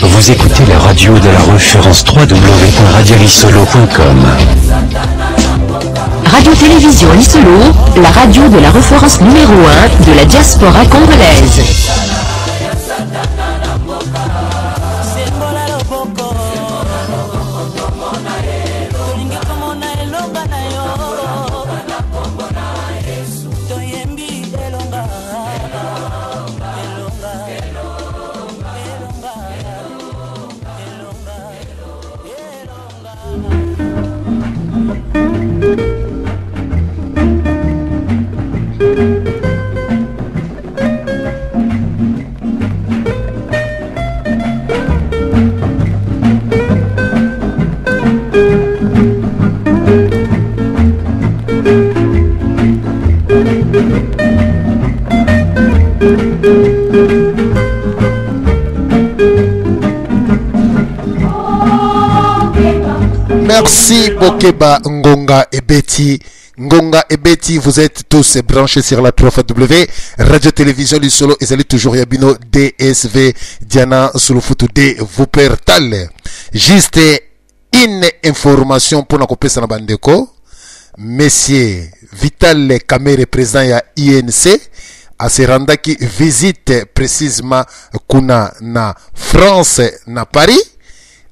Vous écoutez la radio de la référence www.radiolisolo.com. Radio-Télévision Lisolo, la radio de la référence numéro 1 de la diaspora congolaise. Merci Bokeba, Ngonga et Betty. Ngonga et Betty, vous êtes tous branchés sur la 3W Radio-Télévision Lisolo et allez toujours Yabino DSV Diana Sulufutu de Wuppertal. Juste une information pour la copie na bandeko. Monsieur Vital Kamere, président ya INC, a se randa qui visite précisément kuna na France na Paris,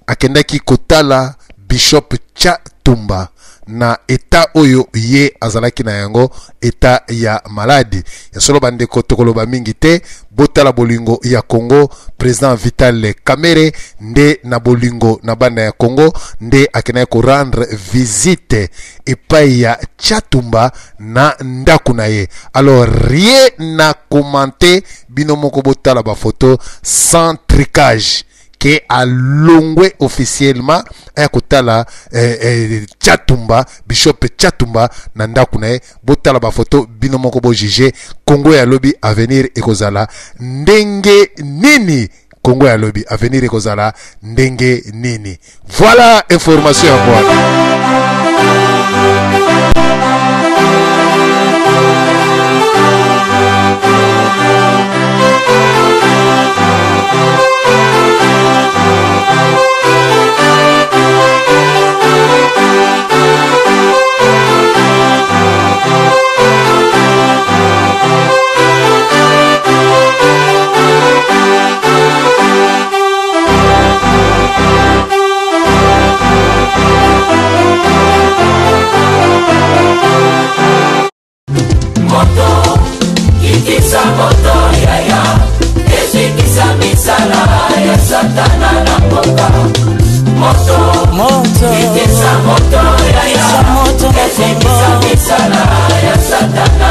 akendaki kotala Bishop Chatumba na eta oyo ye azalaki na yango eta ya maladi ya solo bandeko tokoloba mingi te botala bolingo ya Congo. Président Vital Kamere nde na bolingo na banda ya Congo nde akena ko rendre visite epai ya Chatumba na ndaku na ye. Alors rien na commenter bino moko botala ba photo sans tricage que a longwe officiellement à kotala Chatumba Bishop Chatumba nanda kunae botala ba photo bino moko bo juger Congo ya lobby avenir ekozala ndenge nini. Congo ya lobby avenir ekozala ndenge nini. Voilà information à moi. Moto yaya ezikisa misala ya satana na mboka. Moto ikisa moto yaya ezikisa misala ya satana